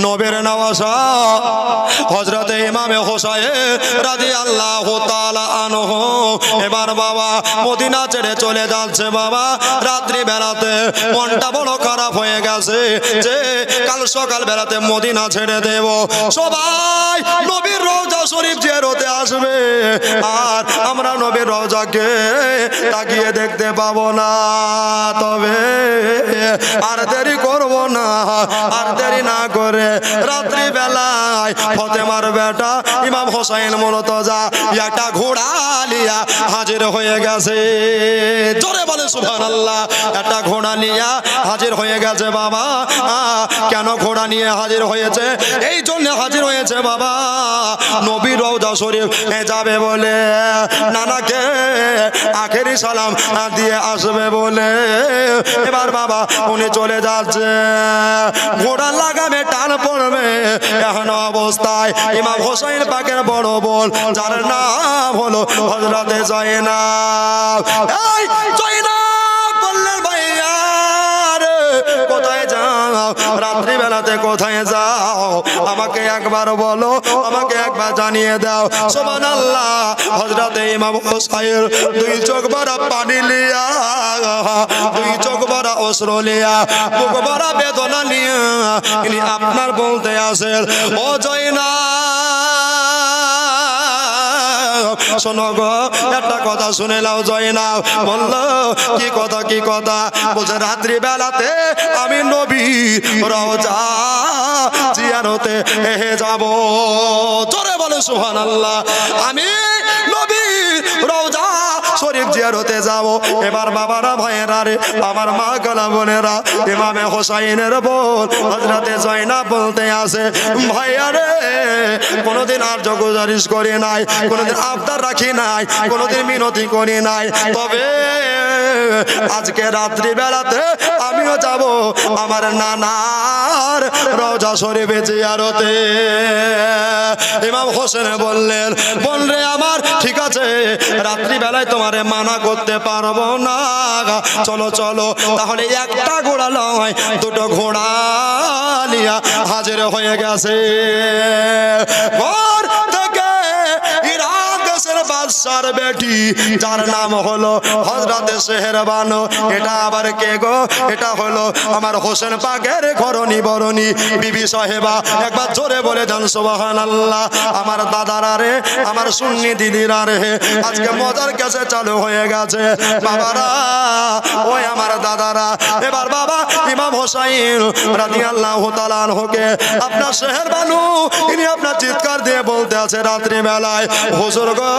নবীর নওয়াসা হযরতে ইমামে হোসাইন রাদিয়াল্লাহু তাআলা আনহু এবার বাবা মদিনা ছেড়ে চলে যাচ্ছে বাবা। রাত্রি বেলাতে মনটা বড় খারাপ হয়ে গেছে যে কাল সকাল বেলাতে মদিনা ছেড়ে দেব। সবাই নবীর রওজা শরীফ জিয়ারতে আসবে আর আমরা নবীর রওজাকে তাকিয়ে দেখতে পাবো না। তবে আর দেরি করব না, আর দেরি না করে রাত্রি বেলায় ফাতেমার বেটা ইমাম হোসেন মুর্তজা একটা ঘোড়া নিয়ে হাজির হয়ে গেছে। জোরে বলে সুবহানাল্লাহ। একটা ঘোড়া নিয়ে হাজির হয়ে গেছে বাবা। কেন ঘোড়া নিয়ে হাজির হয়েছে? এই জন্য হাজির হয়েছে বাবা, নবীর রওজা শরীফ যাবে বলে, নানাকে আখেরি সালাম দিয়ে আসবে বলে। এবার বাবা উনি চলে যাচ্ছে, ঘোড়া লাগাবে টান পড়বে। এখন অবস্থায় ইমাম হোসেন পাকের বড় বোন যার নাম হলো হযরতে জয়নাব। এই জয়নাব বললেন ভাইয়া রে কোথায় যাও, রাত্রি বেলাতে কোথায় যাও আমাকে একবার বলো, আমাকে একবার জানিয়ে দাও। সুবহানাল্লাহ। হযরতে ইমাম হোসেন দুই চোখ ভরা পানি লিয়া, দুই চোখ ভরা অশ্রু লিয়া, বুক ভরা বেদনা নিয়ে ইনি আপনার বলতে আসেন, ও জয়নাব শোনো গো, একটা কথা শুনে নাও। জয়নাব বলল, কি কথা? কি কথা? বলছে রাত্রি বেলাতে আমি নবী রওজা জিয়ারতে যাব। জোরে বলে সুবহানাল্লাহ। আমি নবী রওজা শরীফ জিয়ারতে যাব। এবার বাবারা ভাইয়েরা রে, আমার মা গলা বোনেরা, ইমামে হোসাইনের বোন হযরতে জয়নাব বলতে আসে, ভাইয়া রে কোনোদিন আর গুজারিশ করি নাই, কোনোদিন আবদার রাখি নাই, কোনোদিন মিনতি করি নাই, তবে আজকে রাত্রি বেলাতে আমিও যাব আমার নানার রওজা শরীফে জিয়ারতে। ইমাম হোসেন বললেন, বোন রে আমার, ঠিক আছে রাত্রি বেলায় তোমারে মানা করতে পারবো না, চলো চলো। তাহলে একটা ঘোড়া নয়, দুটো ঘোড়া নিয়ে হাজির হয়ে গেছে। ঘর থেকে ইরাক দেশের বাদশার বেটি যার নাম হলো হযরতে সেহরবানো। এটা আবার কে গো? এটা হলো আমার হোসেন পাকের ঘরণী বরণী বিবি সাহেবা। একবার জোরে বলে দেন সুবহানাল্লাহ। আমার দাদারা রে, আমার সুন্নি দিদিরা রে, আজকে মজার কাছে চালু হয়ে গেছে বাবারা, ওই আমার দাদারা। এবার বাবা ইমাম হোসেন রাদিয়াল্লাহু তাআলা আনহুকে আপনার সেহরবানু ইনি আপনার চিৎকার দিয়ে বলতে আছে রাত্রি বেলায়, হুজুর গো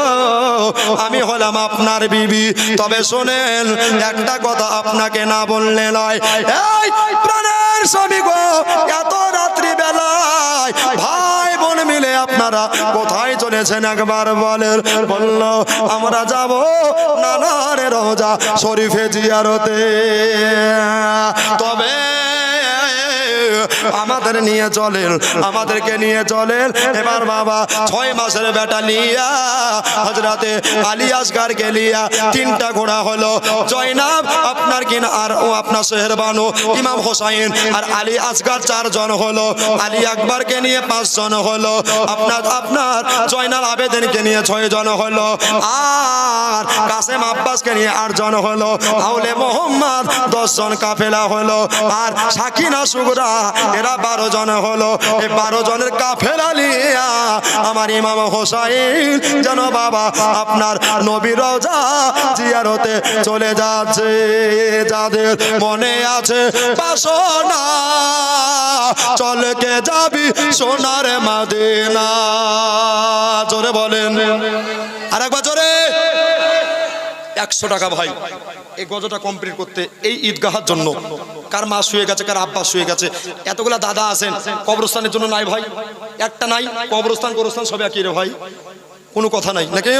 আমি হলাম আপনার বিবি, তবে শোনেন একটা কথা আপনাকে না বললে নয়। এই প্রাণের স্বামী গো, এত রাত্রি বেলায় ভাই বোন মিলে আপনারা কোথায় চলেছেন একবার বলেন। বলল আমরা যাব নানার রওজা শরীফে জিয়ারতে, তবে আমাদের নিয়ে চলেন, আমাদেরকে নিয়ে চলেন। এবার বাবা 6 মাসের বেটা লিয়া হযরতে আলী আসগারকে লিয়া 3টা ঘোড়া হলো। জয়নাব আপনার কিনা আর ও আপনার সেহরবানু ইমাম হোসেন আর আলী আসগার 4 জন হলো। আলী আকবরকে নিয়ে 5 জন হলো। আপনার জয়নাল আবেদিনকে নিয়ে 6 জন হলো। আর কাসেম আব্বাসকে নিয়ে 8 জন হলো। আউলে মোহাম্মদ 10 জন কাফেলা হলো। আর সাকিনা সুগরা এরা 12 জন হলো। এই 12 জনের কাফেলা নিয়া আমার ইমাম হোসেন যেন বাবা আপনার নবীর রওজা জিয়ারতে চলে যাচ্ছে। যাদের মনে আছে বাসনা চলকে যাবি সোনার মদিনা, জোরে বলেন আরেকবার জোরে। 100 টাকা ভাই এই গজটা কমপ্লিট করতে এই ঈদগাহার জন্য। কার মা শুয়ে গেছে, কার আব্বা শুয়ে গেছে, এতগুলা দাদা আছেন, কবরস্থানের জন্য নাই ভাই, একটা নাই। কবরস্থান সবে একই রে ভাই, কোনো কথা নাই নাকি?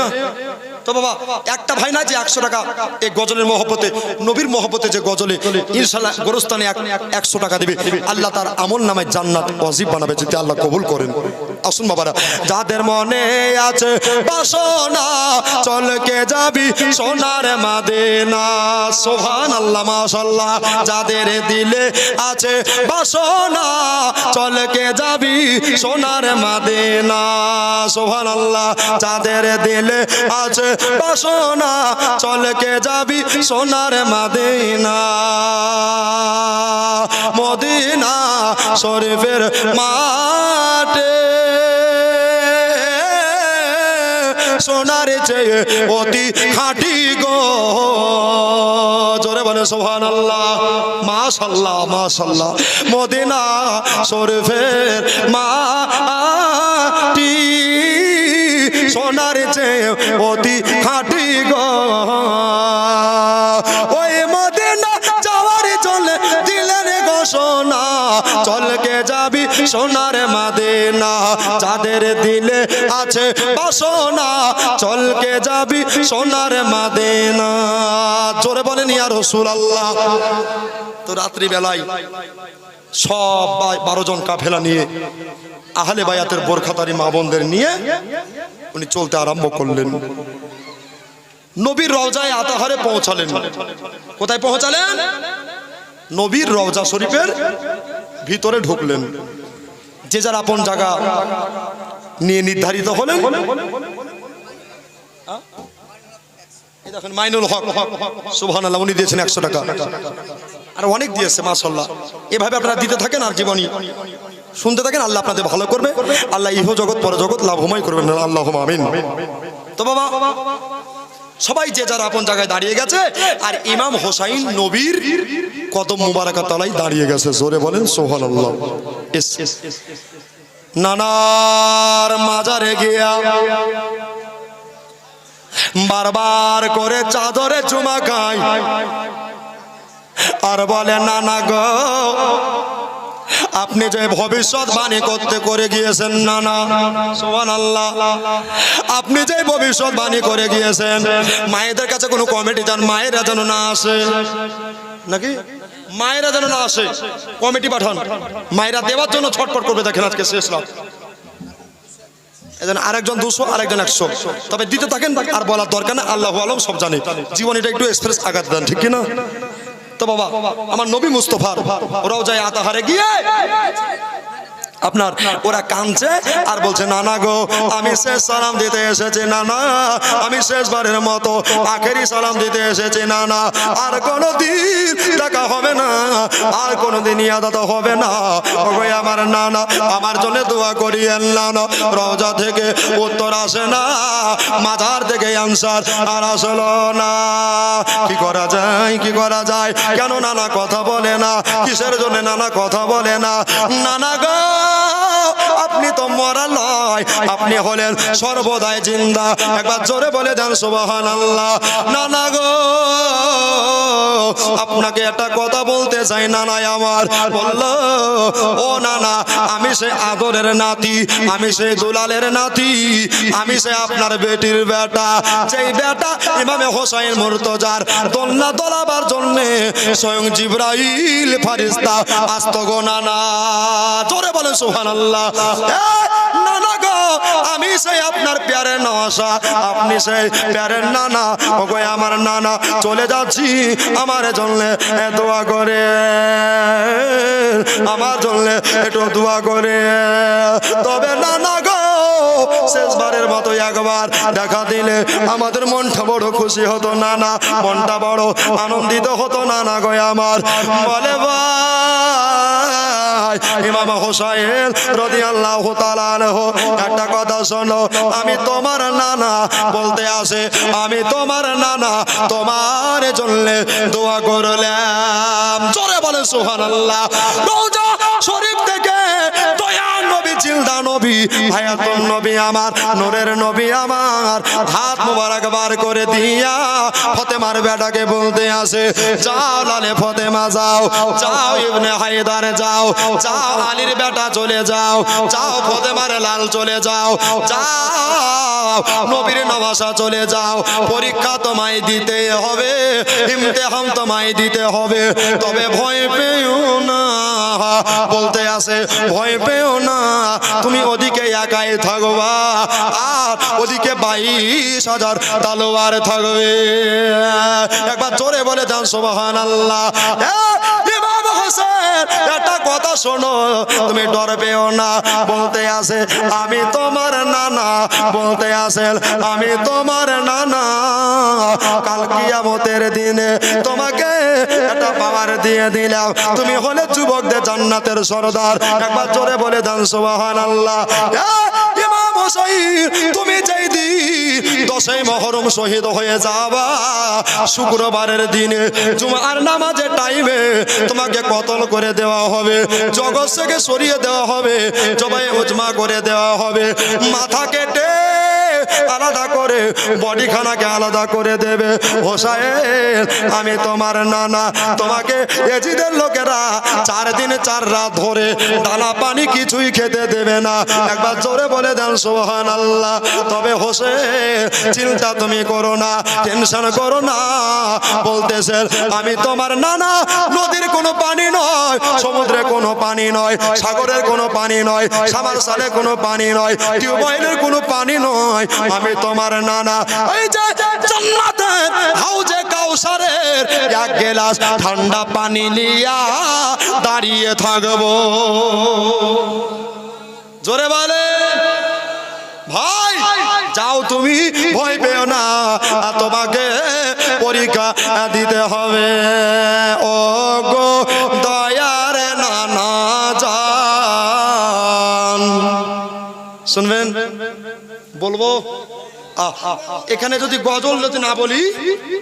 তো বাবা একটা ভাই না যে 100 টাকা এই গজলের মহব্বতে, নবীর মহব্বতে যে গজলে ইনশাআল্লাহ গোরস্থানে 100 টাকা দিবে, আল্লাহ তার আমল নামায় জান্নাত ওয়াজিব বানাবে যদি আল্লাহ কবুল করেন। আসুন বাবারা, যাদের মনে আছে বাসনা চলকে যাবি সোনার মদিনা, সুবহানাল্লাহ মাশাআল্লাহ। যাদের দিলে আছে বাসনা চলকে যাবি সোনার মদিনা, সুবহানাল্লাহ। যাদের দিলে আছে বাসনা চলকে যাবি সোনার মদিনা, মদিনা শরীফের মাঠে সোনার চেয়ে অতি খাঁটি গো, জোরে বলে সুবহানাল্লাহ মাশাআল্লাহ মাশাআল্লাহ। মদিনা শরীফের মাটি সোনার চেয়ে অতি খাঁটি গো, ওই মদিনা যাওয়ার জন্য দিলেন ঘোষণা চলকে যাবি সোনার মদিনা। যাদের দিলে আছে বাসনা চলকে যাবি সোনার মদিনা, জোরে বলেন ইয়া রাসূলুল্লাহ। তো রাত্রি বেলায় সব 12 জন কাফেলা নিয়ে আহলে বায়াতের বোরখাতারি মা বোনদের নিয়ে উনি চলতে আরম্ভ করলেন। নবীর রওজায়ে আতাহারে পৌঁছালেন। কোথায় পৌঁছালেন? নবীর রওজা শরীফের ভিতরে ঢুকলেন। যে যার আপন জায়গা নিয়ে নির্ধারিত হলেন। এই দেখেন মাইনুল হক, সুবহানাল্লাহ, উনি দিয়েছেন 100 টাকা, আর অনেক দিয়েছে মাশাআল্লাহ। এভাবে আপনারা দিতে থাকেন আর জীবনী শুনতে থাকেন, আল্লাহ আপনাদের ভালো করবে, আল্লাহ ইহ জগৎ পর জগৎ লাভময় করবেন, আল্লাহুম্মা আমিন। তো বাবা সবাই যে যার আপন জায়গায় দাঁড়িয়ে গেছে, আর ইমাম হোসাইন নবীর কদম মুবারাকাত তলায় দাঁড়িয়ে গেছে, জোরে বলেন সুবহানাল্লাহ। নানার মাজারে গিয়া বারবার করে চাদরে চুমা খায় আর বলে নানা গো, আপনি যে ভবিষ্যৎবাণী করতে করে গিয়েছেন নানা, সুবহানাল্লাহ, আপনি যে ভবিষ্যৎবাণী করে গিয়েছেন, মায়েদের কাছে কোনো কমিটি যান, মায়েরা যেন না আসে নাকি, মায়েরা যেন না আসে, কমিটি পাঠান, মায়েরা দেওয়ার জন্য ছটফট করবে। দেখেন আজকে শেষ রাত, এজন আরেকজন 200 আরেকজন 100, তবে দিতে থাকেন আর বলার দরকার না, আল্লাহু আলম সব জানে। জীবনীটা একটু এক্সপ্রেস আঘাত দেন, ঠিক কি না? তো বাবা আমার নবী মুস্তাফার রওজায়ে আতাহারে গিয়ে আপনার ওরা কাঁদছে আর বলছে নানা গো, আমি শেষ সালাম দিতে এসেছি নানা, আমি শেষবারের মতো আখেরি সালাম দিতে এসেছি নানা, আর কোনোদিন দেখা হবে না, আর কোনোদিন ইয়াদাত হবে না, ওগো আমার নানা আমার জন্য দোয়া করিয়েন নানা। রওজা থেকে উত্তর আসে না, মাজার থেকে আনসার আর আসলো না। কি করা যায়, কি করা যায়, কেন নানা কথা বলে না, কিসের জন্য নানা কথা বলে না? নানা গো আপনি তো মরা নয়, আপনি হলেন সর্বদাই জিন্দা, একবার জোরে বলে দেন সুবহানাল্লাহ। নানা গো আপনাকে একটা কথা বলতে চাই নানা আমার। বলল ও নানা, আমি সে আদরের নাতি, আমি সেই দুলালের নাতি, আমি সে আপনার বেটির বেটা, যেই বেটা ইমামে হোসাইন মুর্তজার দোলনা দোলাবার জন্য স্বয়ং জিবরাইল ফেরেশতা আসতো গো নানা, জোরে বলেন সুবহানাল্লাহ। নানা গো আমি সেই আপনার প্যারের নওয়াসা, আপনি সেই প্যারের নানা, ওগো আমার নানা চলে যাচ্ছি, আমার জন্য দোয়া করে, আমার জন্য একটু দোয়া করে। তবে নানা গো শেষবারের মতো একবার দেখা দিলে আমাদের মনটা বড় খুশি হতো নানা, মনটা বড় আনন্দিত হতো নানা গো আমার। বলে ভাই ইমাম হোসাইন রাদিয়াল্লাহু তাআলা আনহু একটা কথা শোনো, আমি তোমার নানা বলতে আসে, আমি তোমার নানা, তোমার জন্য দোয়া করলাম, জোরে বলে সুবহানাল্লাহ। রওজা শরীফ থেকে দয়া নবী, জিন্দা নবী, হায়াতুন নবী আমার, নূরের নবী আমার, হাত মুবারক বার করে দিয়া ফাতেমার বেটাকে বলতে আসে, যাও লালে ফাতেমা যাও, যাও ইবনে হায়দার যাও, যাও আলীর বেটা চলে যাও, যাও ফাতেমার লাল চলে যাও, যাও নবীর নওয়াসা চলে যাও, পরীক্ষা তোমায় দিতে হবে, ইমতিহান তোমায় দিতে হবে, তবে ভয় পেও না বলতে আসে ভয় পেও না, তুমি ওদিকে একাই থাকবা আর ওদিকে 22,000 তলোয়ার থাকবে। একবার জোরে বলে যান সুবহানাল্লাহ। ইমাম হোসেন একটা কথা শোনো, তুমি ডর পেও না। বলতে আসে আমি তোমার নানা, বলতে আসেন আমি তোমার নানা, কাল কিয়ামতের দিনে তোমাকে একটা পাওয়ার দিয়ে দিলাম, তুমি হলে যুবকদের জান্নাতের সরদার। একবার জোরে বলে দেন সুবহানাল্লাহ। ইমাম হোসেন তুমি যেই দিন 10ই মুহররম শহীদ হয়ে যাবা, শুক্রবারের দিনে জুমার নামাজের টাইমে তোমাকে কতল করে দেওয়া হবে, জগৎ থেকে সরিয়ে দেওয়া হবে, জবাই উজমা করে দেওয়া হবে, মাথা কেটে আলাদা করে বডিখানাকে আলাদা করে দেবে। হোসেন আমি তোমার নানা, তোমাকে এজিদের লোকেরা 4 দিন 4 রাত ধরে দানা পানি কিছুই খেতে দেবে না। একবার জোরে বলে দেন সুবহানাল্লাহ। তবে হোসেন চিন্তা তুমি করো না, টেনশন করো না। বলতেছে আমি তোমার নানা, নদীর কোনো পানি নয়, সমুদ্রে কোনো পানি নয়, সাগরের কোনো পানি নয়, সামারসালে কোনো পানি নয়, টিউবওয়েলের কোনো পানি নয়, আমি তোমার নানা এই যে জান্নাতের হাউজে কাউসারের 1 গ্লাস ঠান্ডা পানি নিয়া দাঁড়িয়ে থাকবো। জোরে বলে ভাই যাও, তুমি ভয় পেও না, তোমাকে পরীক্ষা দিতে হবে। ও গো দয়ার নানা জান, শুনবেন বলবো। এখানে যদি গজল যদি না বলি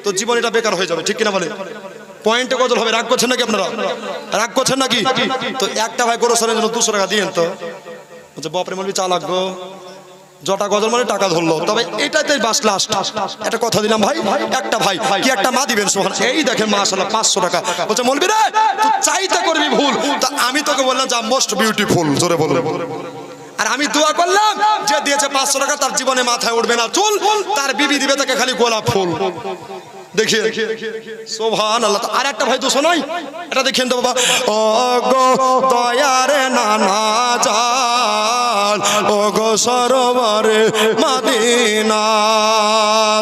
তো জীবন এটা বেকার হয়ে যাবে, ঠিক কিনা বলে? পয়েন্টে গজল হবে। রাগ করছেন নাকি আপনারা? রাগ করছেন নাকি? তো একটা ভাই গোরস্থানের জন্য 200 টাকা দিয়েন তো। বলছে বাপরে মলবি চা লাগবো, জটা গজল মানে টাকা ধরলো। তবে এটাতে বাস লাস্ট একটা কথা দিলাম ভাই, একটা ভাই কি একটা মা দিবেন সোহান, এই দেখেন মাশাআল্লাহ 500 টাকা। বলছে মলবি রে তুই চাইতে করবি ভুল, তা আমি তোকে বললাম যা মোস্ট বিউটিফুল, জোরে বলো। আর আমি দোয়া করলাম যে দিয়েছে 500 টাকা তার জীবনে মাথায় উঠবে না চুল, তার বিবি দিবে তাকে খালি গোলাপ ফুল। দেখিয়ে সুবহানাল্লাহ। আর একটা ভাই 200 নয়, এটা দেখেন তো বাবা। ও গো দয়ার নানা জান, ও গো সরোবরে মদিনা,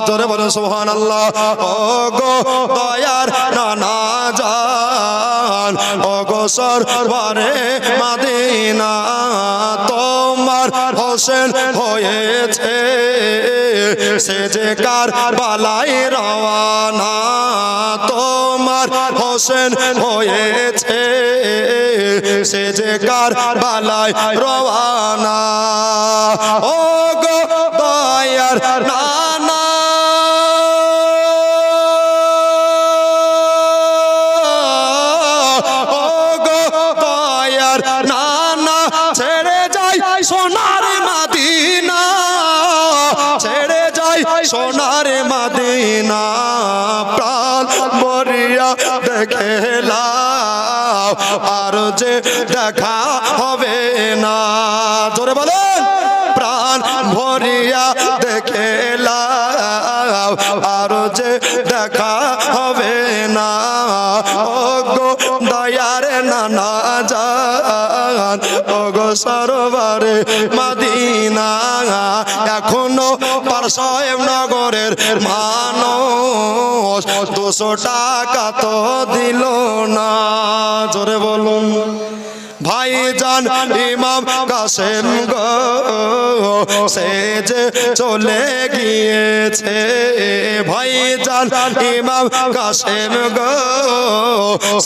জোরে বলেন সুবহানাল্লাহ। ও গো দয়ার নানা জান, ও গো সরোবরে মদিনা, তোমার হোসেন হয়েছে সে যে কারবালায় রওয়ানা, তোমার হোসেন হয়েছে সে যে কারবালায় রওয়ানা। ও গো দয়ার নানা, ও গো দয়ার নানা, ছেড়ে যাই সোনার মদিনা, ছেড়ে যাই সোনার মদিনা, প্রাণ ভরিয়া দেখলাম আর যে দেখা হবে না। জোরে বলেন প্রাণ ভরিয়া দেখলাম আর যে দেখা হবে না। ও গো দয়ার নানা জান, ও গো সরোবরে মদিনা, এখনো পারসাহেব নগরের মানুষ 200 টাকা তো দিল না। জোরে বলুন ভাইজান ইমাম কাসেম গো সে যে চলে গিয়েছে, ভাইজান ইমাম কাসেম গো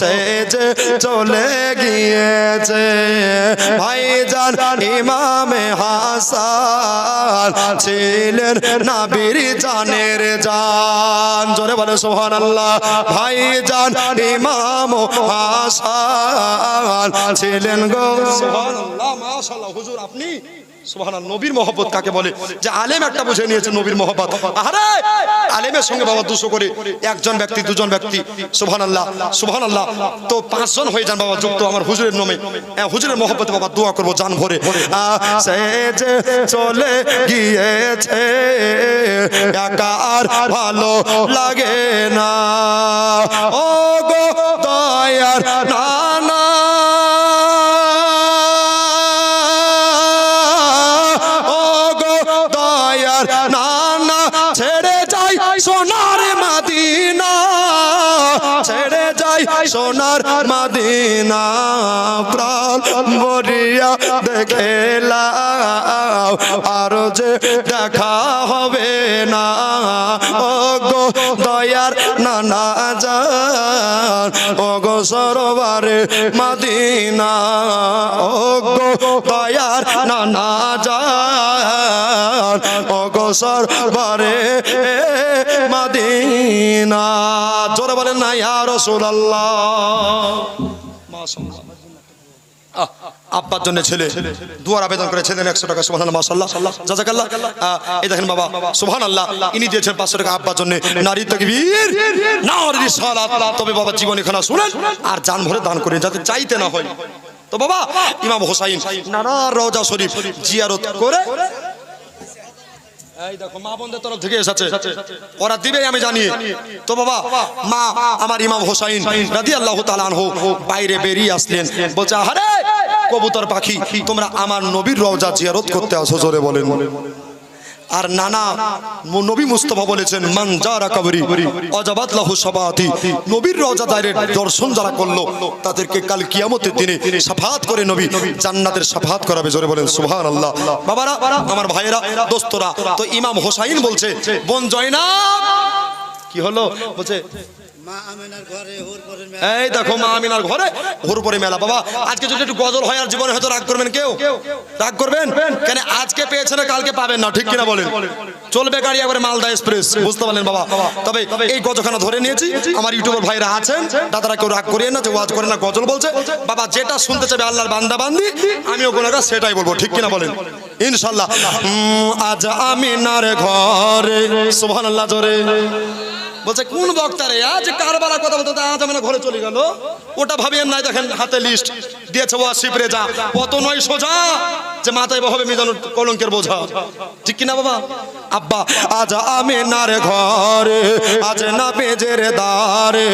সে যে চলে গিয়েছে, ভাইজান ইমামে হাসান ছিলেন নবীর জানের জান। জোরে বলে সুবহানাল্লাহ। ভাইজান ইমাম হাসান ছিলেন গো। সুবহানাল্লাহ মাশাআল্লাহ। হুজুর আপনি সুবহানাল্লাহ। নবীর মহব্বত কাকে বলে? যে আলেম একটা বুঝে নিয়েছে নবীর মহব্বত। আরে আলেমের সঙ্গে বাবা 200 করে, একজন ব্যক্তি 2জন ব্যক্তি, সুবহানাল্লাহ সুবহানাল্লাহ, তো 5 জন হয়ে যান বাবা যুক্ত আমার হুজুরের নামে। হুজুরের মহব্বতে বাবা দোয়া করব জান ভরে। সে যে চলে গিয়েছে একা আর ভালো লাগে না, ও গো দয়ার নানা সোনার মদিনা, ছেড়ে যাই সোনার মদিনা, প্রাণ ভরিয়া দেখলাম আর যে দেখা হবে না। ও গো দয়ার নানা জান, ও গো সরোবরে মদিনা, ও গো দয়ার নানা জান, ও গো সরোবরে মদিনা। জোরে বলেন না ইয়া রাসূলুল্লাহ। মাশাআল্লাহ। আব্বার জন্য ছেলে দুয়ার আবেদন করেছিলেন 100 টাকা, সুবহানাল্লাহ, মাশাআল্লাহ, জাযাকাল্লাহ। এই দেখেন বাবা, সুবহানাল্লাহ, ইনি দিয়েছেন 500 টাকা আব্বার জন্য। নারী তাকবীর, নারী রিসালাত। তবে বাবা জীবনীখানা শুনেন আর জান ভরে দান করেন যাতে চাইতে না হয়। তো বাবা ইমাম হোসাইন নানা রওজা শরীফ জিয়ারত করে, এই দেখো মা বোনদের তরফ থেকে এসেছে, ওরা দিবে আমি জানি। তো বাবা মা আমার ইমাম হোসাইন রাদিয়াল্লাহু তাআলা আনহু বাইরে বেরিয়ে আসলেন, বলছে আরে কবুতর পাখি তোমরা আমার নবীর রওজা জিয়ারত করতে আসো, জোরে বলেন। আর নানা নবী মুস্তাফা বলেছেন মান জারা কবরি ওয়াজাবাত লাহু শাফাআতি, নবীর রওজা দায়ের দর্শন যারা করলো তাদেরকে কাল কিয়ামতের দিনে শাফাআত করে নবী জান্নাতের শাফাআত করাবে, জোরে বলেন সুবহানাল্লাহ। বাবারা আমার ভাইয়েরা দোস্তরা, তো ইমাম হোসাইন বলছে বোন জয়নাব কি হলো, বলছে মা আমিনার ঘরে হুরপুরের মেলা। এই দেখো মা আমিনার ঘরে হুরপুরে মেলা। বাবা আজকে যদি একটু গজল হয় আর জীবনে হয়তো রাগ করবেন, কেউ রাগ করবেন কেন? আজকে পেয়েছেন কালকে পাবেন না, ঠিক কিনা বলেন? চলবে গাড়ি একবারে মালদা এক্সপ্রেস, বুঝতে পারলেন বাবা? তবে এই গজখানা ধরে নিয়েছি, আমার ইউটিউবের ভাইরা আছেন, দাদারা কেউ রাগ করিয়েন না যে ওয়াজ করে না গজল বলছে। বাবা যেটা শুনতে চাবে আল্লাহর বান্দা বান্দি, আমিও গুনাহগার সেটাই বলবো, ঠিক কিনা বলেন? ইনশাআল্লাহ। আজ আমিনার ঘরে, সুবহানাল্লাহ জোরে বলছে কোন বক্তারে আজ কারবালার কথা বলতে আজ আমার ঘরে চলে গেল, ওটা ভাবিয়েন নাই। দেখেন হাতে লিস্ট দিয়েছে ওয়াসিফ রেজা, কত নয় সোজা যে মাথায় বহাবে মিজানুর কলঙ্কের বোঝা, ঠিক কিনা বাবা? আব্বা আজ আমিনার ঘরে, আজ না বেজের দারে,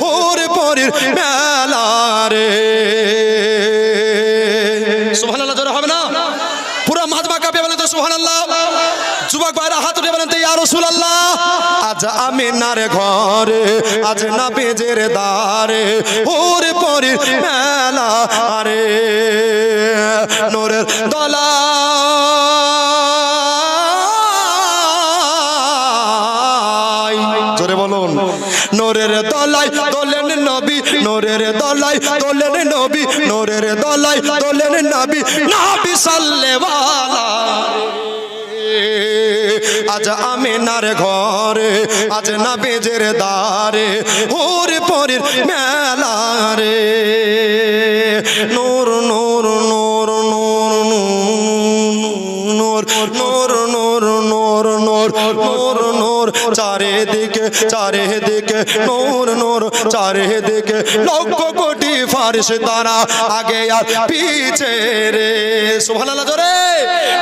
ওরে পরির মেলা রে, সুবহানাল্লাহ জোরে হবে না? পুরো মাদমা কাঁপিয়ে বলেন তো সুবহানাল্লাহ। যুবক ভাইরা হাত উঠে বলেন তো ইয়া রাসূলুল্লাহ। আজ আমিনার ঘরে, আজ না বেজের দারে, ওরে পরির মেলা রে, নূরের দলা জোরে বলুন, নূরের দলাই দোলেন নবী, নূরের দলাই দোলেন নবী, নূরের দলাই দোলেন নবী, নবী সাল্লেওয়ালা। আজ আমিনার ঘরে, আজ না বেজের দারে, ওরে পরির মেলা রে, নূর নূর নূর নূর নূর নূর নূর নূর নূর নূর নূর চারিদিকে চারিদিকে নূর নূর চারিদিকে, লক্ষ কোটি ফারিস্তারা আগে আর পিছে রে, সুবহানাল্লাহ জোরে।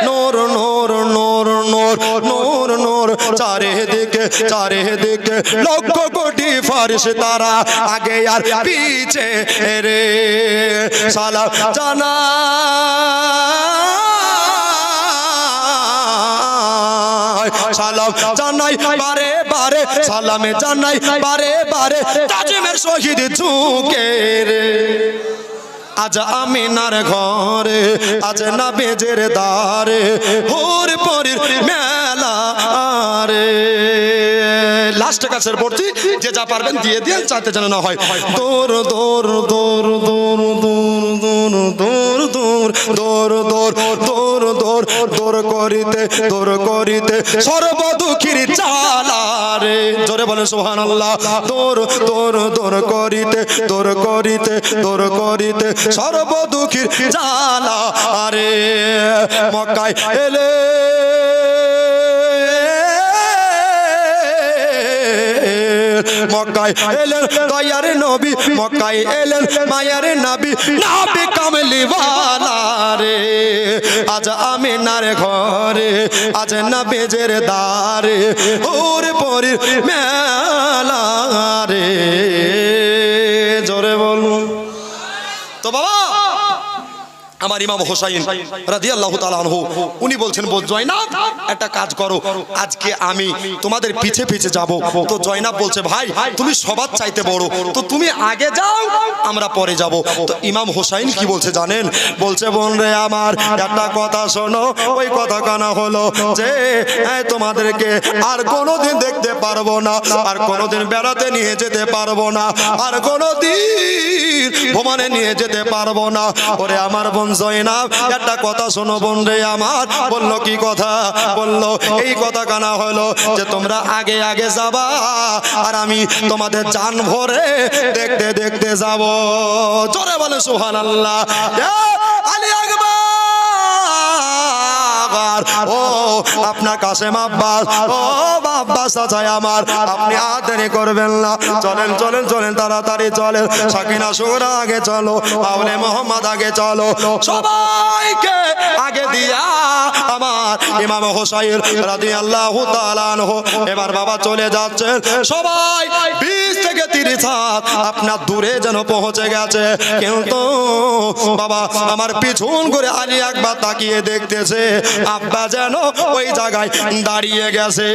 নূর নূর নূর নূর নূর নূর চারিদিকে চারিদিকে, লক্ষ কোটি ফারিস্তারা আগে আর পিছে রে, সালাম জানা সালাম জানাই বারে বারে, সালামে জানাই বারে বারে, তাজিমের শহীদ ঝুঁকে রে। আজ আমিনার ঘরে, আজ না বেজের দারে, হুর পরির মেলা রে। লাস্ট কাছের পড়ছি, যে যা পারবেন দিয়ে দিয়ে, চাইতে যেন না হয়। দৌড় দৌড় দৌড় দৌড় দৌড় দৌড় দৌড় দৌড় দৌড় দৌড় দৌড় দৌড় করিতে দৌড় করিতে সর্ব দুঃখীর চালা রে, জোরে বলেন সুবহানাল্লাহ। দৌড় দৌড় দৌড় করিতে দৌড় করিতে দৌড় করিতে সর্ব দুঃখীর চালা রে, মক্কায় এলে মক্কায় এলেন দয়ার নবী, মক্কায় এলেন মায়ার নবী, নবী কামলিওয়ালা রে। আজ আমিনার ঘরে, আজ না বেজের দারে, ওরে পরির মেলা রে, জোরে বলুন। তো বাবা আমার ইমাম হোসাইন রাদিয়াল্লাহু তাআলা আনহু উনি বলছেন জয়নাব একটা কাজ করো, আজকে আমি তোমাদের পিছে পিছে যাব। তো জয়নাব বলছে ভাই তুমি সবার চাইতে বড়, তো তুমি আগে যাও আমরা পরে যাব। তো ইমাম হোসাইন কি বলছে জানেন? বলছে বোন রে আমার একটা কথা শোনো, ওই কথা কানা হলো যে তোমাদেরকে আর কোনোদিন দেখতে পারবো না, আর কোনোদিন বেড়াতে নিয়ে যেতে পারবো না, আর কোনোদিন ভ্রমণে নিয়ে যেতে পারবো না। ওরে আমার বোন জয়নাব একটা কথা শোনো বোন রে আমার। বললো কি কথা? বললো এই কথা কানা হলো যে তোমরা আগে আগে যাবা আর আমি তোমাদের জান ভরে দেখতে দেখতে যাব। জোরে বলে সুবহানাল্লাহ। আলী আকবার। ও আপনার কাসেম আব্বাস, ও আব্বাস চাচা আমার, আপনি আর দেরি করবেন না, চলেন চলেন চলেন তাড়াতাড়ি চলেন। সাকিনা সুরা আগে চলো, আউলে মোহাম্মদ আগে চলো, সবাইকে আগে দিয়া আমার ইমাম হোসাইন রাদিয়াল্লাহু তাআলা আনহু এবার বাবা চলে যাচ্ছেন। সবাই 20 থেকে 30 হাত আপনার দূরে যেন পৌঁছে গেছে, কিন্তু বাবা আমার পিছন করে আলী আকবার তাকিয়ে দেখতেছে আব্বা যেন ওই জায়গায় দাঁড়িয়ে গেছে।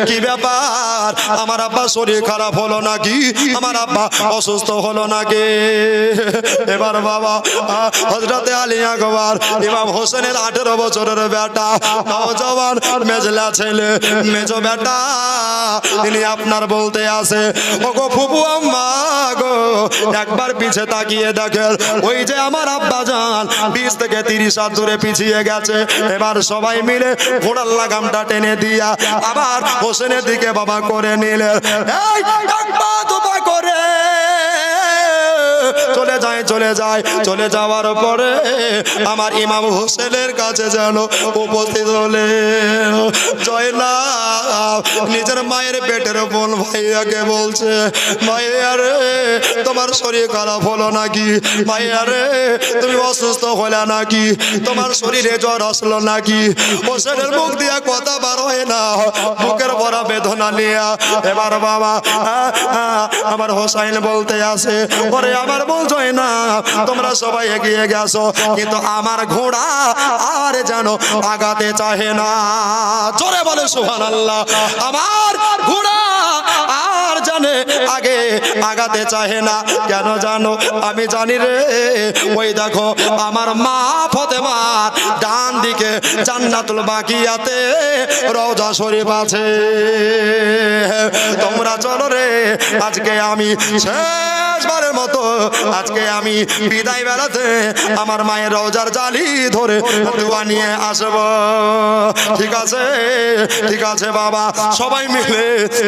কি ব্যাপার? আমার আব্বা শরীর খারাপ হলো নাকি? আমার আব্বা অসুস্থ হলো নাকি? এবার বাবা হযরতে আলী আকবার ইমাম হোসেনের 18 বছরের বেটা, নওজওয়ান মেজলা ছেলে, মেজো বেটা, তিনি আপনার বলতে আছে ওগো ফুপু আম্মা গো একবার পিছে তাকিয়ে দেখেন, ওই যে আমার আব্বা জান 20 থেকে 30 হাত দূরে পিছিয়ে গেছে। এবার সবাই মিলে ঘোড়ার লাগামটা টেনে দিয়া আবার হোসেনের দিকে বাবা করে নিলেন। এই একবার দুবার করে চলে যায় চলে যায়। চলে যাওয়ার পরে আমার ইমাম হোসেনের কাছে যেন উপস্থিত হলে জয়নাব নিজের মায়ের পেটের বোন ভাইয়াকে বলছে, ভাইয়া রে তোমার শরীর খারাপ হলো নাকি? ভাইয়া রে তুমি অসুস্থ হলে নাকি? তোমার শরীরে জ্বর আসলো নাকি? হোসেনের মুখ দিয়া কথা বার হয় না, বুকের ভরা বেদনা নিয়া। এবার বাবা আমার হোসাইন বলতে আসে, ওরে আমার বল জয়না তোমরা সবাই এগিয়ে গেছো, কিন্তু আমার ঘোড়া আর যেন আগাতে চাহে না। জোরে বলে সুবহানাল্লাহ। আমার ঘোড়া আর জানে আগে আগাতে চাহে না। কেন জানো? আমি জানি রে, ওই দেখো আমার মা ফাতেমার ডান দিকে জান্নাতুল বাকিয়াতে রওজা শরীফ আছে। তোমরা চলো রে, আজকে আমি শেষবারের মতো আজকে আমি বিদায় বেলাতে আমার মায়ের রওজার জালি ধরে দোয়া নিয়ে আসব। ঠিক আছে ঠিক আছে বাবা। সবাই মিলে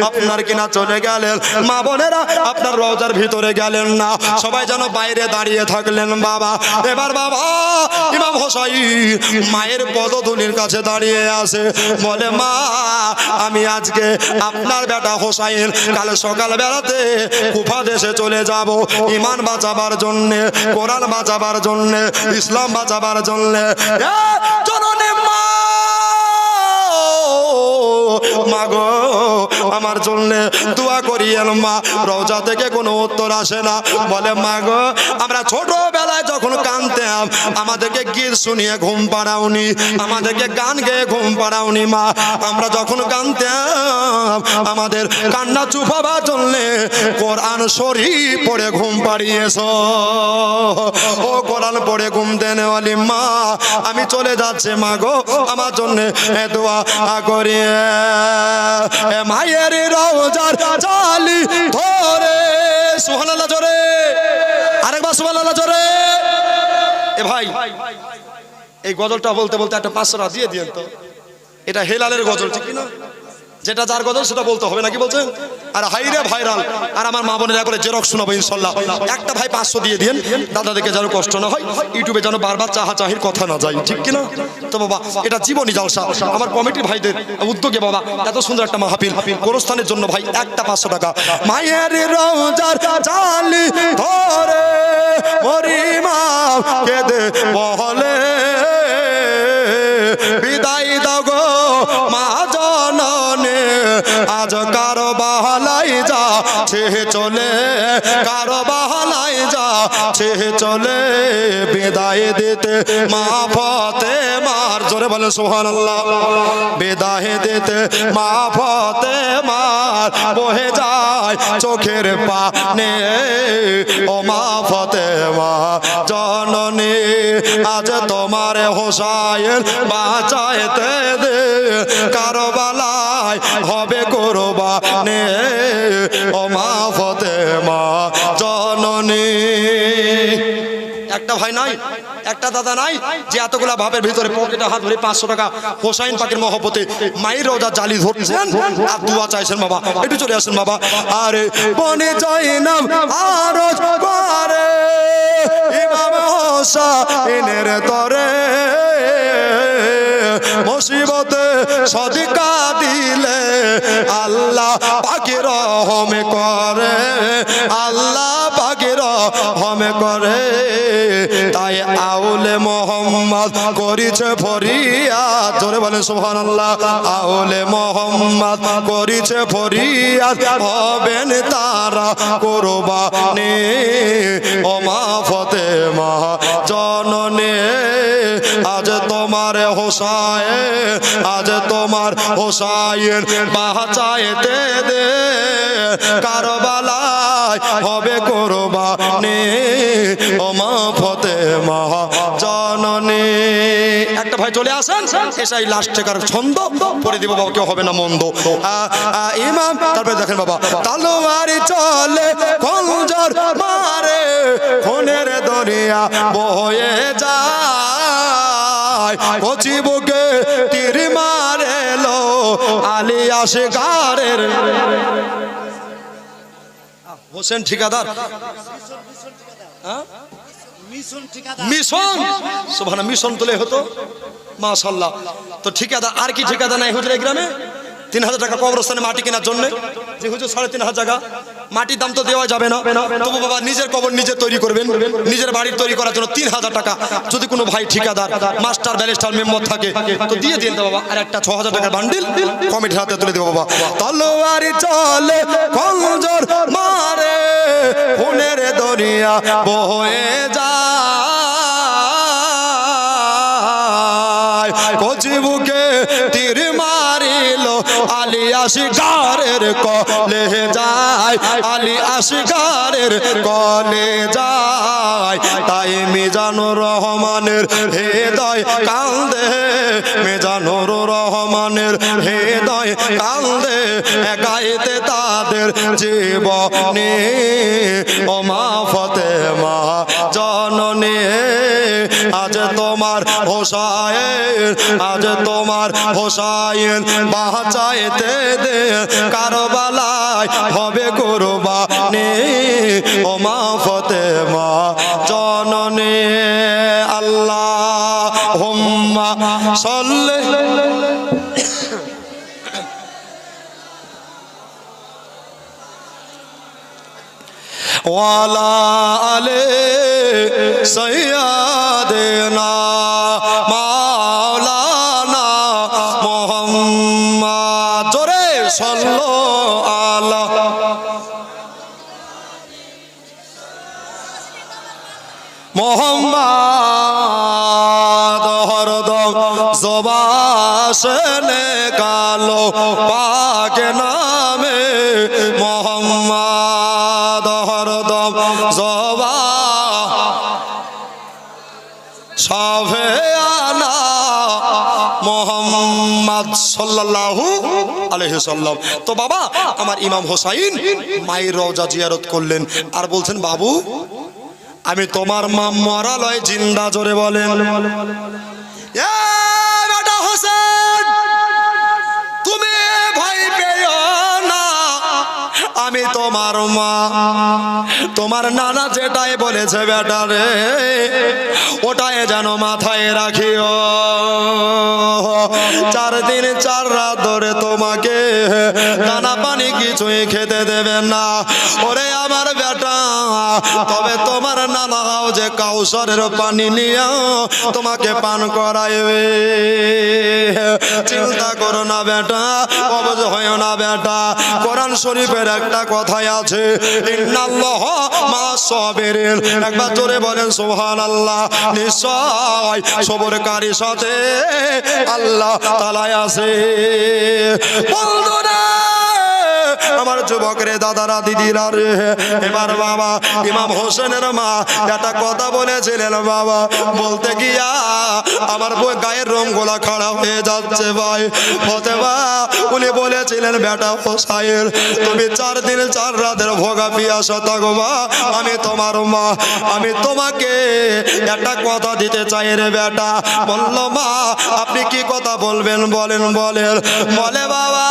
আপনার কিনা চলে গেলেন। মা বোনেরা আপনার রওজার ভিতরে গেলেন না, সবাই যেন বাইরে দাঁড়িয়ে থাকলেন বাবা। এবার বাবা ইমাম হোসাইন মায়ের পদধূলির কাছে দাঁড়িয়ে আসে, বলে মা আমি আজকে আপনার বেটা হোসাইন কাল সকাল বেলাতে কুফা দেশে চলে যাব ঈমান বাঁচাবার জন্য, কোরআন বাঁচাবার জন্য, ইসলাম বাঁচাবার জন্য। জননী মা মাগো আমার জন্য দোয়া করিয়েন মা। রওজা থেকে কোনো উত্তর আসে না। বলে মাগো আমরা ছোটবেলায় যখন কাঁদতাম আমাদেরকে গীত শুনিয়ে ঘুম পাড়াওনি, আমাদেরকে গান গেয়ে ঘুম পাড়াওনি মা। আমরা যখন কাঁদতাম আমাদের কান্না চুপাবার জন্য কোরআন শরীফ পড়ে ঘুম পাড়িয়েছো। ও কোরআন পড়ে ঘুম দেনেওয়ালি মা, আমি চলে যাচ্ছে মাগো আমার জন্য দোয়া করিয়ে। মায়ের রওজার জালি ধরে সুবহানাল্লাহ জোরে, আরেকবার সুবহানাল্লাহ জোরে। এ ভাই এই গজলটা বলতে বলতে একটা 500 টাকা দিয়ে দিয়েন তো। এটা হেলালের গজল ঠিক না? যেটা যার গজল সেটা বলতে হবে নাকি বলছেন? আর হাইরে ভাইরাল। আর আমার মা বোনেরা করে জেরক্স শোনাবো ইনশাল্লাহ। একটা ভাই 500 দিয়ে দিন, দাদাদেরকে যেন কষ্ট না হয়, ইউটিউবে যেন বারবার চাহির কথা না যায়, ঠিক কিনা? তো বাবা এটা জীবনী জলসা আমার কমিটির ভাইদের উদ্যোগে বাবা এত সুন্দর একটা মাহফিল গোরস্থানের জন্য ভাই একটা 500 টাকা। মায়ের রওজার জালি ধরে মরিমা কেঁদে বলে বিদায় দাও গো মা জননী, আজ কারো বাহালাই যা ছে চলে, কারো বাহালাই যা ছে চলে বিদায় দিতে মা ফাতেমার, জোরে বলে সুবহানাল্লাহ। বিদায় দিতে মা ফাতেমার বহে যায় চোখের পানে, ও মা ফাতেমা জননী আজ তোমার হোসাইন বাঁচাইতে দে, কারবালায় হবে কুরবানি, ও মা ফাতেমা জননী। একটা ভাই নাই, একটা দাদা নাই যে এতগুলা ভাবের ভিতরে পকেটে হাত ধরে 500 টাকা হোসাইন পাকের মহব্বতে মায়ের রোজা জালি ধরছেন আর দোয়া চাইছেন। বাবা একটু চলে আসেন বাবা। আরে বনে জয়নাব আরজ করে ইমাম হোসাইনের তরে, মুসিবতে সদকা দিলে আল্লাহ পাকে রহম করে, আল্লাহ পাকে রহম করে। তাই আউলে মোহাম্মদ করিছে ফরিয়াদ, জোরে বলে সুবহানাল্লাহ। আউলে মোহাম্মদ করিছে ফরিয়াদ, হবেন তারা কুরবানি, ও মা ফাতেমা জননী আজ তোমার হোসাইন, আজ তোমার হোসাইন বাঁচাইতে দে, কারবালায় হবে কুরবানি, ও মা ফাতেমা জননী। একটা ভাই চলে আসেন, এসাই লাস্ট টেকার ছন্দ পরে দিব বাবা, কেউ হবে না মন্দ। ইমাম তারপরে দেখেন বাবা, তলোয়ারি চলে খঞ্জর মারে, খুনের দরিয়া বয়ে যায়, কচি বুকে তীর মারে লো আলী আশিকারের হোসেন ঠিকাদার। মিশন সুবহানাল্লাহ, মিশন তোলে হতো মাশাআল্লাহ। তো ঠিকাদার আর কি ঠিকাদার নাই হুজুর এই গ্রামে? 3000 টাকা কবরস্থানে মাটি কেনার জন্য, যে হুজুর 3.5 টাকা মাটির দাম তো দেওয়া যাবে না, তবু বাবা নিজের কবর নিজে তৈরি করবেন, নিজের বাড়ির তৈরি করার জন্য 3000 টাকা। যদি কোনো ভাই ঠিকাদার মাস্টার ব্যারিস্টার মেম্বার থাকে তো দিয়ে দিন বাবা, আর একটা 6000 টাকার বান্ডিল কমিটির হাতে তুলে দেবো বাবা। তলোয়ারি চলে খঞ্জর মারে, খুনের দরিয়া বয়ে যায়, কচি বুকে তীর মারিল আলী আশিকারের কলে যায়, আলী আশিকারের কলে যায়। তাই মিজানুর রহমানের হৃদয় কান্দে, মিজানুর রহমানের হৃদয় কান্দে, গাইতে তাদের জীবনে, ও মা ফাতেমা জননী আজ তোমার হোসাইন, আজ তোমার হোসাইন বাঁচাইতে দে, কারবালায় হবে কুরবানি, ও মা ফাতেমা জননী। আল্লাহুম্মা সাল্লি ওয়ালা আলে সাইয়্যিদিনা মাওলানা মুহাম্মদ, জোরে সাল্লাল্লাহু আলা মুহাম্মদ, হরদম জবাশনে কালো পাক নামে মুহাম্মদ, হরদম জবা সাফেয়ানা মুহাম্মদ সাল্লাল্লাহু আলাইহি সাল্লাম। তো বাবা আমার ইমাম হোসাইন মায়ের রওজা জিয়ারত করলেন আর বলছেন, বাবু আমি তোমার মা মরা লয় জিন্দা, জোরে বলেন এ বেটা হোসেন, তুমি ভয় পেও না, আমি তোমার মা, তোমার নানা যেটাই বলেছে বেটা রে, ওটাই যেন মাথায় রাখিও। 4 দিন 4 রাত ধরে তোমাকে দানা পানি কিছুই খেতে দেবে না, ওরে আমার বেটা। তবে তোমার নানা যে কাউসারের পানি নিয়ে তোমাকে পান করাইবে, চিন্তা করো না বেটা, অবুঝ হয় না বেটা। কোরআন শরীফের একটা কথা লেখাই আছে ইন্নাল্লাহ মা'আস সাবিরিন। একবার জোরে বলেন সুবহানাল্লাহ। নিশ্চয় সবরকারীর সাথে আল্লাহ তাআলা আছে। বন্ধুরা আমার যুবক রে, দাদারা, দিদিরা রে, এবার বাবা ইমাম হোসেনের মা একটা কথা বলেছিলেন বাবা, বলতে গিয়া আমার গায়ের রঙগুলা খারাপ হয়ে যাচ্ছে ভাই। ফতেমা উনি বলেছিলেন, বেটা হোসাইন তুমি 4 দিন 4 রাতের ভোগা পিয়াসা থাকবা, আমি তোমার মা, আমি তোমাকে একটা কথা দিতে চাই রে বেটা। বলল মা আপনি কি কথা বলবেন বলেন বলেন। বলে বাবা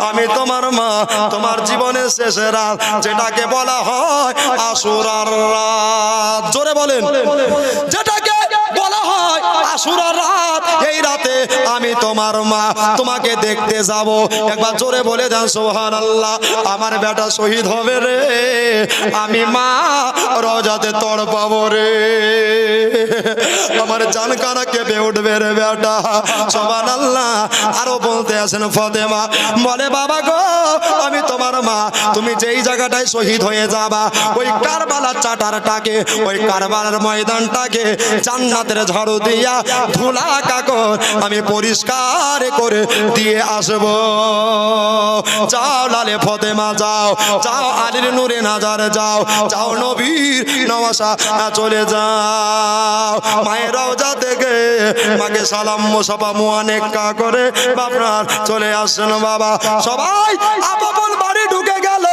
আমি তোমার মা, তোমার জীবনের শেষের রাত যেটাকে বলা হয় আশুরার রাত, জোরে বলেন, যেটাকে বলা হয় আশুরার রাত, এই রাতে আমি তোমার মা তোমাকে দেখতে যাব। একবার জোরে বলে দেন সুবহানাল্লাহ। আমার বেটা শহীদ হবে রে, আমি মা রওজাতে তড় পাবো রে, আমার জান কানা কেঁপে উঠবে রে বেটা, সুবহানাল্লাহ। আরো বলতে আছেন ফতেমা, বলে বাবা গো আমি তোমার মা, তুমি যেই জায়গাটায় শহীদ হয়ে যাবা ওই কারবালার চাটারটাকে, ওই কারবালার ময়দানটাকে জান্নাতের ঝাড়ু দিয়া ধুলা কাকর আমি পরিষ্কার করে দিয়ে আসব। যাও লালে ফতেমা যাও, যাও আলীর নূরে নাজার যাও, যাও নবীর নওয়াসা চলে যাও, মায়ের রওজা থেকে মাকে সালাম মোসাফা মুআনেক্কা করে আপনার চলে আসেন বাবা। সবাই আপন বাড়ি ঢুকে গেল,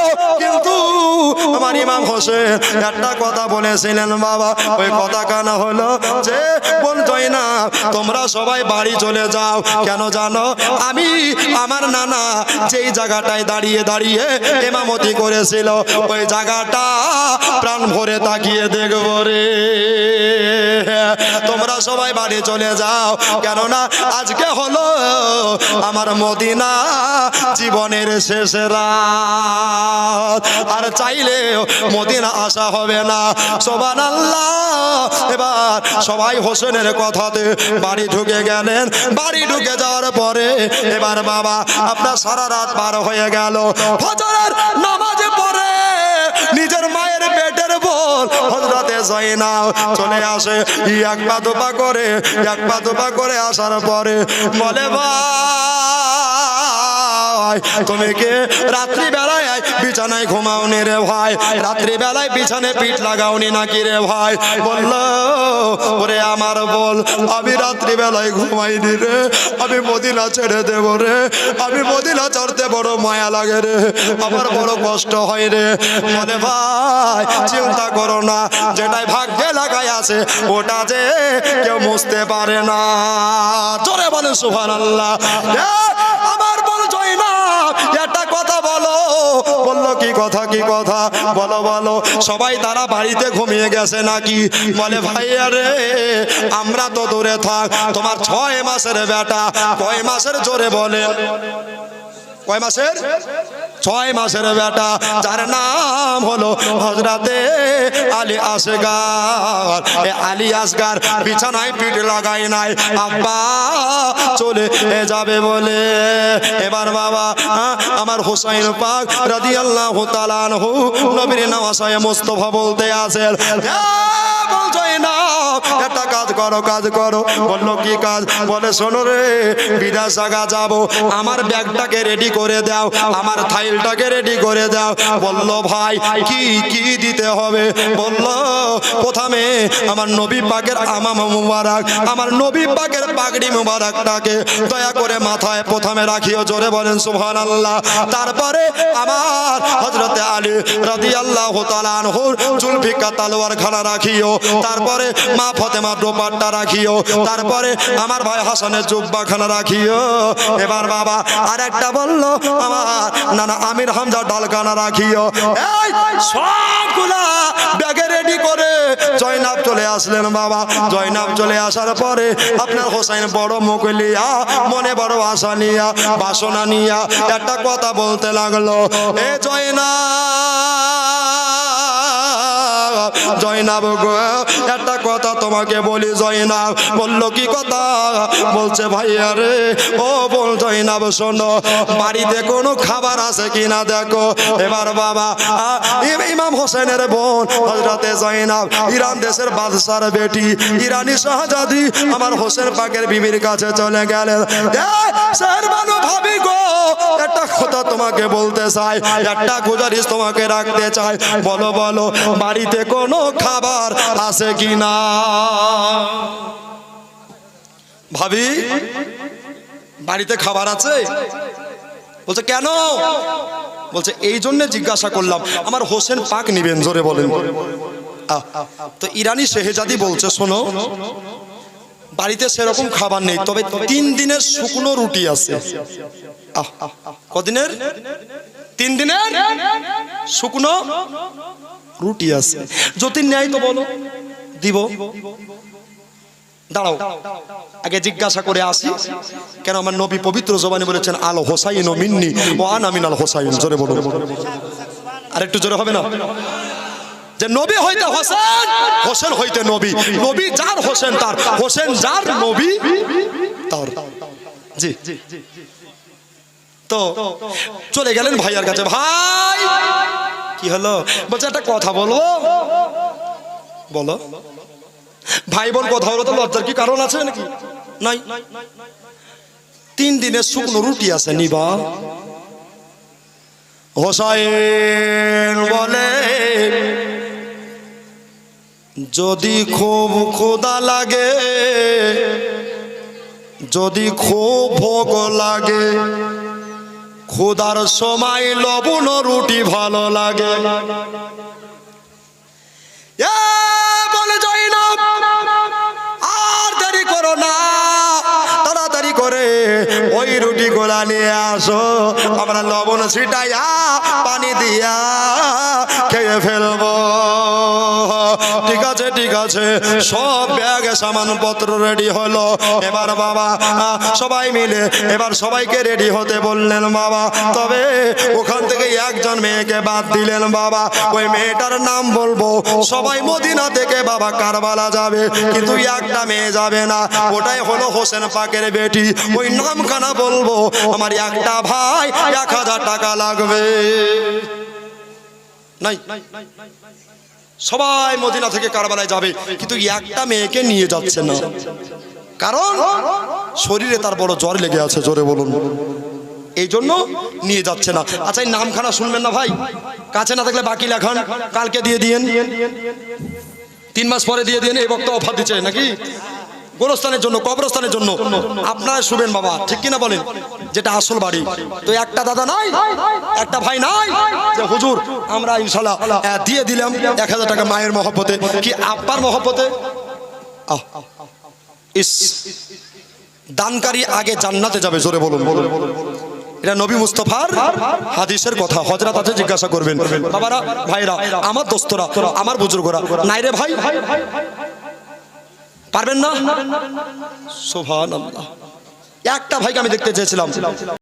কিন্তু আমার ইমাম হোসেন একটা কথা বলেছিলেন বাবা, ওই কথা কানা হলো যে বোন জয়নাব তোমরা সবাই বাড়ি চলে যাও। কেন জানো, আমি আমার নানা যেই জায়গাটায় দাঁড়িয়ে দাঁড়িয়ে ইমামতি করেছিল ওই জায়গাটা প্রাণ ভরে তাকিয়ে দেখবো রে। তোমরা সবাই বাড়ি চলে যাও, কেননা আজকে হলো আমার মদিনা জীবনের শেষ রাত, আর চাইলে মদিনা আসা হবে না। সুবহানাল্লাহ। এবার সবাই হোসেনের কথাতে বাড়ি ঢুকে গেলেন। বাড়ি ঢুকে যাওয়ার পরে এবার বাবা আপনার সারা রাত পার হয়ে গেল। ফজরের নামাজে পড়ে নিজের মায়ের পেটের বল হযরতে জয়নাব চলে আসে, এক পা দুপা করে, এক পা দুপা করে আসার পরে বলে ভাই তুমি কি রাত্রি বেলায় বিছানায় ঘুমাওনি রে ভাই, রাত্রি বেলায় বিছানে পিঠ লাগাওনি নাকি রে ভাই। বলল ওরে আমার বল, আমি রাত্রি বেলায় ঘুমাইনি রে, আমি মদিনা ছেড়ে দেব রে, আমি মদিনা চড়তে বড় মায়া লাগে রে, আমার বড় কষ্ট হয় রে। বলে ভাই চিন্তা করো না, যেটাই ভাগ্যে লাগাই আছে ওটা যে কেউ মুছতে পারে না, জোরে বলেন সুবহানাল্লাহ। আমার বল জয়নাব একটা কথা বলো। বললো কি কথা, কি কথা বলো বলো। সবাই তারা বাড়িতে ঘুমিয়ে গেছে নাকি? বলে ভাইয়া রে আমরা তো দূরে থাক, তোমার 6 মাসের বেটা, কয় মাসের জোরে বলে, কয় মাসের? 6 মাসের বেটা, যার নাম হলো হযরতে আলী আসগার। আলী আসগার বিছানায় পিঠ লাগাই নাই, আব্বা চলে যাবে বলে। এবার বাবা আমার হুসাইন পাক রাদিয়াল্লাহু তাআলা আনহু নবীর নওয়াসায়ে মুস্তাফা বলতে আছেন, বলছই না একটা কাজ করো, কাজ করো। বললো কি কাজ? বলে শোনো রে, বিদেশ জায়গা যাবো, আমার ব্যাগটাকে রেডি করে দাও, আমার ফাইলটাকে রেডি করে দাও। বললো ভাই কি কি দিতে হবে? বললো প্রথমে আমার নবী পাকের আমামা মুবারক, আমার নবী পাকের পাগড়ি মুবারকটাকে দয়া করে মাথায় প্রথমে রাখিও, জোরে বলেন সুবহানাল্লাহ। তারপরে আমার হযরতে আলী রাদিয়াল্লাহু তাআলা আনহুর জুলফিকার তলোয়ার খানা রাখিও, তারপরে মা ফাতেমার দোপাট্টা রাখিও, তারপরে আমার ভাই হাসানের জুব্বা খানা রাখিও। এবার বাবা আর একটা বললো আমার নানা আমির হামজা ডালখানা রাখিও। এই সবগুলা ব্যাগে রেডি করে জয়নাব চলে আসলেন বাবা। জয়নাব চলে আসার পরে আপনার হোসেন বড় মুখ লিয়া, মনে বড় আশা নিয়া, বাসনা নিয়া একটা কথা বলতে লাগলো, এ জয়নাব জয়নাব গো একটা কথা তোমাকে বলি জয়নাব। বলল কি কথা? বলছে ভাইয়া রে ও বল জয়নাব শোনো বাড়িতে কোনো খাবার আছে কিনা দেখো। এবার বাবা ইমাম হোসেনের বোন হযরতে জয়নাব ইরান দেশের বাদশার বেটি ইরানি শাহজাদি আমার হোসেন পাকের বিবির কাছে চলে গেলেন। শেরবানু ভাবি গো একটা কথা তোমাকে বলতে চাই, একটা গুজারিশ তোমাকে রাখতে চাই, বলো বলো বাড়িতে কোনো খাবার আছে কিনা? ভাবি বাড়িতে খাবার আছে? বলছে কেন? বলছে এই জন্য জিজ্ঞাসা করলাম আমার হোসেন পাক নিবেন, জোরে বলেন। তো ইরানি শেহজাদি বলছে শোনো বাড়িতে সেরকম খাবার নেই, তবে 3 দিনের শুকনো রুটি আছে। কদিনের? 3 দিনের শুকনো রুটি আছে। যদি নেয় তো বলো দিব। দাঁড়াও আগে জিজ্ঞাসা করে আসি, কেন আমার নবী পবিত্র জবানে বলেছেন আল হোসাইন মিন্নি ও আনা মিনাল হোসাইন, জোরে বলো। আর একটু জোরে হবে না? যে নবী হইতে হোসেন, হোসেন হইতে নবী, নবী যার হোসেন তার, হোসেন যার নবী তার। জি তো চলে গেলেন ভাইয়ার কাছে। ভাই কি হলো? বলছে একটা কথা বলবো। বলো। ভাই বোন কথা হলো তো লজ্জার কি কারণ আছে নাকি? নাই। 3 দিনের শুকনো রুটি আছে, নিবা? হোসাইন বলে যদি খুব ক্ষুধা লাগে, যদি খুব ভোগ লাগে, ক্ষুধার সময় লবণ রুটি ভালো লাগে। বলে জয়নাব আর দেরি করো না, তাড়াতাড়ি করে ওই রুটি গোলা নিয়ে আসো, আমরা লবণ ছিটাইয়া পানি দিয়া খেয়ে ফেলবো। ঠিক আছে ঠিক আছে, সব ব্যাগ সামানপত্র রেডি হলো। এবার বাবা সবাই মিলে এবার সবাইকে রেডি হতে বললেন বাবা। তবে ওখান থেকে একজন মেয়েকে বাদ দিলেন বাবা। ওই মেয়েটার নাম বলবো, সবাই মদিনা থেকে বাবা কারবালা যাবে, কিন্তু একটা মেয়ে যাবে না, ওটাই হলো হোসেন পাকের বেটি। ওই নামখানা বলবো, আমার একটা ভাই 1000 টাকা লাগবে। নাই সবাই মদিনা থেকে কারবালায় যাবে, কিন্তু একটা মেয়েকে নিয়ে যাচ্ছে না, কারণ শরীরে তার বড় জ্বর লেগে আছে, জোরে বলুন। এই জন্য নিয়ে যাচ্ছে না। আচ্ছা এই নামখানা শুনবেন না ভাই? কাছে না থাকলে বাকি লেখান, কালকে দিয়ে দিয়েন, 3 মাস পরে দিয়ে দিয়েন। এই বক্তা অফার দিচ্ছে নাকি গোরস্থানের জন্য, কবরস্থানের জন্য। আপনারা শুবেন বাবা, ঠিক কিনা বলেন? যেটা আসল বাড়ি। তো একটা দাদা নাই, একটা ভাই নাই যে হুজুর আমরা ইনশাআল্লাহ দিয়ে দিলাম 1000 টাকা মায়ের মহব্বতে কি আব্বার মহব্বতে। দানকারী আগে জান্নাতে যাবে, জোরে বলুন। এটা নবী মুস্তাফার হাদিসের কথা, হযরত আছে জিজ্ঞাসা করবেন। বাবারা ভাইরা আমার দোস্তরা আমার বুজুর্গরা নাই রে ভাই, পারবেন না? সুবহানাল্লাহ। একটা ভাইকে আমি দেখতে চেয়েছিলাম,